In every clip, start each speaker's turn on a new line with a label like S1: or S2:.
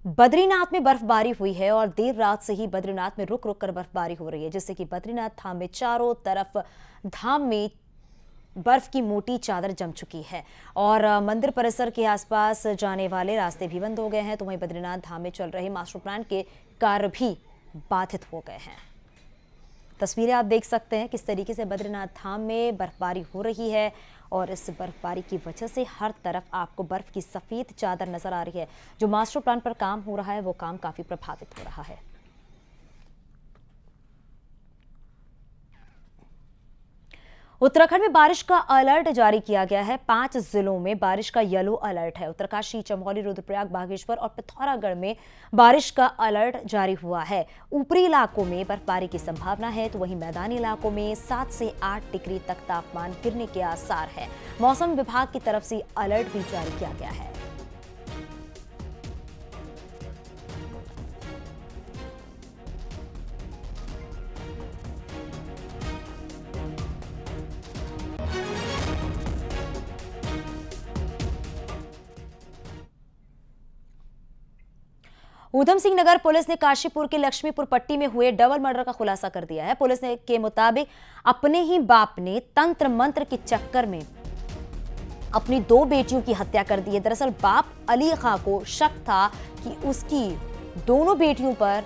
S1: बद्रीनाथ में बर्फबारी हुई है और देर रात से ही बद्रीनाथ में रुक रुक कर बर्फबारी हो रही है, जिससे कि बद्रीनाथ धाम में चारों तरफ धाम में बर्फ की मोटी चादर जम चुकी है और मंदिर परिसर के आसपास जाने वाले रास्ते भी बंद हो गए हैं। तो वहीं बद्रीनाथ धाम में चल रहे मास्टर प्लान के कार्य भी बाधित हो गए हैं। तस्वीरें आप देख सकते हैं किस तरीके से बद्रीनाथ धाम में बर्फबारी हो रही है और इस बर्फबारी की वजह से हर तरफ आपको बर्फ की सफेद चादर नजर आ रही है। जो मास्टर प्लान पर काम हो रहा है वो काम काफी प्रभावित हो रहा है। उत्तराखंड में बारिश का अलर्ट जारी किया गया है। 5 जिलों में बारिश का येलो अलर्ट है। उत्तरकाशी, चमोली, रुद्रप्रयाग, बागेश्वर और पिथौरागढ़ में बारिश का अलर्ट जारी हुआ है। ऊपरी इलाकों में बर्फबारी की संभावना है, तो वहीं मैदानी इलाकों में 7 से 8 डिग्री तक तापमान गिरने के आसार है। मौसम विभाग की तरफ से अलर्ट भी जारी किया गया है। ऊधम सिंह नगर पुलिस ने काशीपुर के लक्ष्मीपुर पट्टी में हुए डबल मर्डर का खुलासा कर दिया है। पुलिस के मुताबिक अपने ही बाप ने तंत्र मंत्र के चक्कर में अपनी 2 बेटियों की हत्या कर दी है। दरअसल बाप अली खां को शक था कि उसकी दोनों बेटियों पर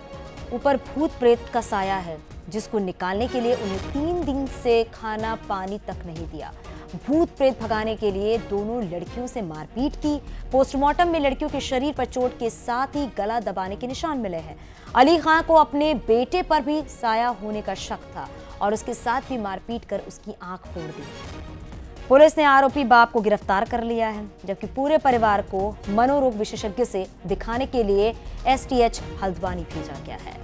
S1: ऊपर भूत प्रेत का साया है, जिसको निकालने के लिए उन्हें 3 दिन से खाना पानी तक नहीं दिया। भूत प्रेत भगाने के लिए दोनों लड़कियों से मारपीट की। पोस्टमार्टम में लड़कियों के शरीर पर चोट के साथ ही गला दबाने के निशान मिले हैं। अली खां को अपने बेटे पर भी साया होने का शक था और उसके साथ भी मारपीट कर उसकी आंख फोड़ दी। पुलिस ने आरोपी बाप को गिरफ्तार कर लिया है, जबकि पूरे परिवार को मनोरोग विशेषज्ञ से दिखाने के लिए एसटीएच हल्द्वानी भेजा गया है।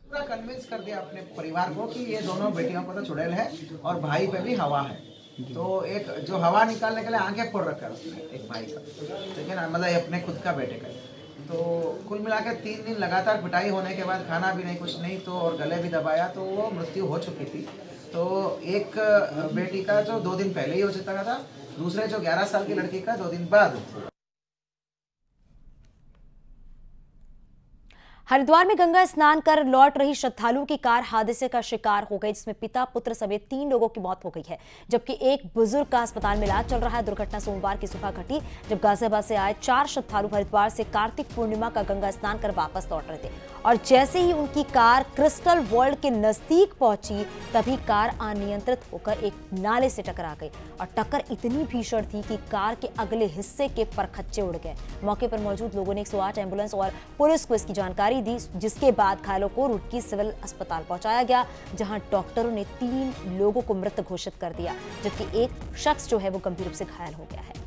S2: पूरा कन्विंस कर दिया अपने परिवार को कि ये दोनों बेटियों को तो चुड़ैल है और भाई पे भी हवा है। तो एक जो हवा निकालने के लिए आंखें फोड़ रखा है उसने एक भाई का, ठीक है ना, मतलब अपने खुद का बेटे का। तो कुल मिलाकर 3 दिन लगातार पिटाई होने के बाद खाना भी नहीं, कुछ नहीं, तो और गले भी दबाया, तो वो मृत्यु हो चुकी थी। तो एक बेटी का जो 2 दिन पहले ही हो चुका था, दूसरे जो 11 साल की लड़की का 2 दिन बाद।
S1: हरिद्वार में गंगा स्नान कर लौट रही श्रद्धालुओं की कार हादसे का शिकार हो गई, जिसमें पिता पुत्र समेत 3 लोगों की मौत हो गई है, जबकि एक बुजुर्ग का अस्पताल में इलाज चल रहा है। दुर्घटना सोमवार की सुबह घटी, जब गाजियाबाद से आए 4 श्रद्धालु हरिद्वार से कार्तिक पूर्णिमा का गंगा स्नान कर वापस लौट रहे थे और जैसे ही उनकी कार क्रिस्टल वर्ल्ड के नजदीक पहुंची, तभी कार अनियंत्रित होकर एक नाले से टकरा गई और टक्कर इतनी भीषण थी कि कार के अगले हिस्से के परखच्चे उड़ गए। मौके पर मौजूद लोगों ने 108 एम्बुलेंस और पुलिस को इसकी जानकारी दी, जिसके बाद घायलों को रुड़की सिविल अस्पताल पहुंचाया गया, जहां डॉक्टरों ने 3 लोगों को मृत घोषित कर दिया, जबकि एक शख्स जो है वो गंभीर रूप से घायल हो गया है।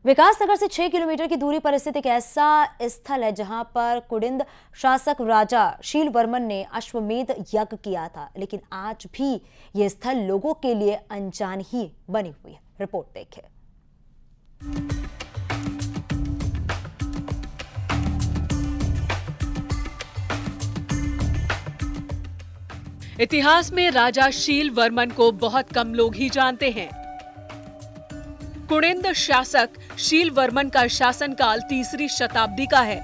S1: विकासनगर से 6 किलोमीटर की दूरी पर स्थित एक ऐसा स्थल है जहां पर कुडिंद शासक राजा शील वर्मन ने अश्वमेध यज्ञ किया था, लेकिन आज भी यह स्थल लोगों के लिए अनजान ही बनी हुई है। रिपोर्ट देखें।
S3: इतिहास में राजा शील वर्मन को बहुत कम लोग ही जानते हैं। कुडिंद शासक शील वर्मन का शासनकाल 3री शताब्दी का है।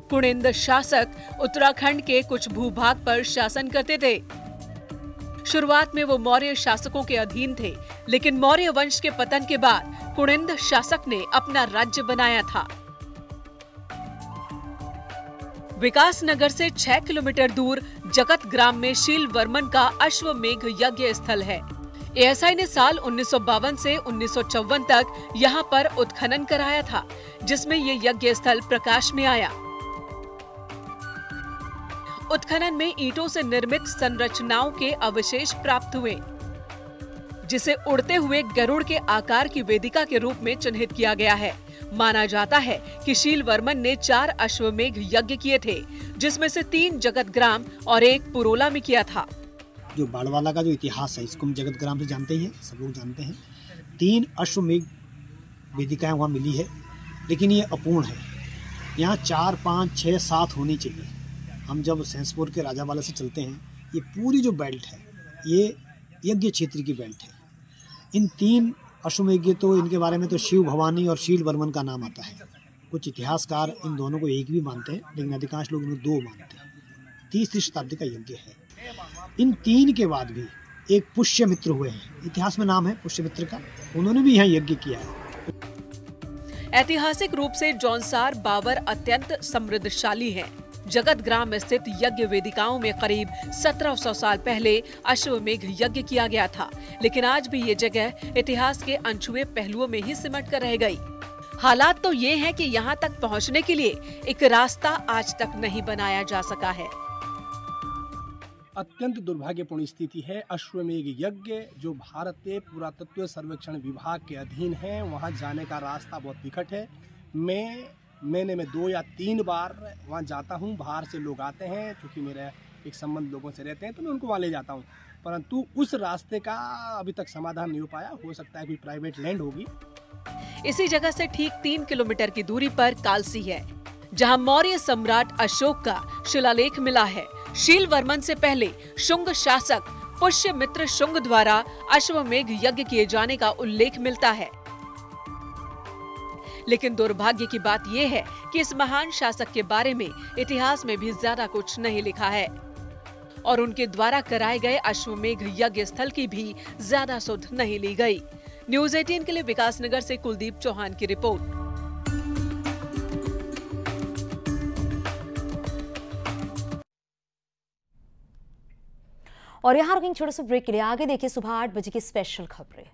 S3: कुडिंद शासक उत्तराखंड के कुछ भूभाग पर शासन करते थे। शुरुआत में वो मौर्य शासकों के अधीन थे, लेकिन मौर्य वंश के पतन के बाद कुडिंद शासक ने अपना राज्य बनाया था। विकासनगर से 6 किलोमीटर दूर जगत ग्राम में शील वर्मन का अश्वमेघ यज्ञ स्थल है। एएसआई ने साल 1952 से 1954 तक यहाँ पर उत्खनन कराया था, जिसमें ये यज्ञ स्थल प्रकाश में आया। उत्खनन में ईंटों से निर्मित संरचनाओं के अवशेष प्राप्त हुए, जिसे उड़ते हुए गरुड़ के आकार की वेदिका के रूप में चिन्हित किया गया है। माना जाता है कि शील वर्मन ने 4 अश्वमेघ यज्ञ किए थे, जिसमें से 3 जगत ग्राम और 1 पुरोला में किया था।
S4: जो बाड़वाला का जो इतिहास है, इसको हम जगत ग्राम से जानते हैं, सब लोग जानते हैं। 3 अश्वमेघ वेदिकाएं वहाँ मिली है, लेकिन ये अपूर्ण है। यहाँ 4, 5, 6, 7 होनी चाहिए। हम जब सेंसपुर के राजावाला से चलते हैं, ये पूरी जो बेल्ट है ये यज्ञ क्षेत्र की बेल्ट है। इन 3 अश्वमेध तो इनके बारे में तो शिव भवानी और शील वर्मन का नाम आता है। कुछ इतिहासकार इन दोनों को एक भी मानते हैं, लेकिन अधिकांश लोग इन्हें 2 मानते हैं। 3री शताब्दी का यज्ञ है। इन 3 के बाद भी एक पुष्यमित्र हुए हैं, इतिहास में नाम है पुष्यमित्र का, उन्होंने भी यहाँ यज्ञ किया है।
S3: ऐतिहासिक रूप से जौनसार बावर अत्यंत समृद्धशाली है। जगत ग्राम स्थित यज्ञ वेदिकाओं में करीब 1700 साल पहले अश्वमेध यज्ञ किया गया था, लेकिन आज भी ये जगह इतिहास के अनछुए पहलुओं में ही सिमट कर रह गई। हालात तो ये हैं कि यहाँ तक पहुँचने के लिए एक रास्ता आज तक नहीं बनाया जा सका है।
S5: अत्यंत दुर्भाग्यपूर्ण स्थिति है। अश्वमेध यज्ञ जो भारतीय पुरातत्व सर्वेक्षण विभाग के अधीन है, वहां जाने का रास्ता बहुत निकट है। महीने में 2 या 3 बार वहां जाता हूं। बाहर से लोग आते हैं, क्योंकि मेरा एक संबंध लोगों से रहते हैं, तो मैं उनको वहां ले जाता हूं। परंतु उस रास्ते का अभी तक समाधान नहीं हो पाया। हो सकता है कोई प्राइवेट लैंड होगी।
S3: इसी जगह से ठीक 3 किलोमीटर की दूरी पर कालसी है, जहां मौर्य सम्राट अशोक का शिलालेख मिला है। शील वर्मन से पहले शुंग शासक पुष्यमित्र शुंग द्वारा अश्वमेध यज्ञ किए जाने का उल्लेख मिलता है। लेकिन दुर्भाग्य की बात यह है कि इस महान शासक के बारे में इतिहास में भी ज्यादा कुछ नहीं लिखा है और उनके द्वारा कराए गए अश्वमेध यज्ञ स्थल की भी ज्यादा सुध नहीं ली गई। न्यूज़ 18 के लिए विकासनगर से कुलदीप चौहान की रिपोर्ट।
S1: और यहाँ रुकेंगे छोटे से ब्रेक के लिए। आगे देखिए सुबह 8 बजे की स्पेशल खबरें।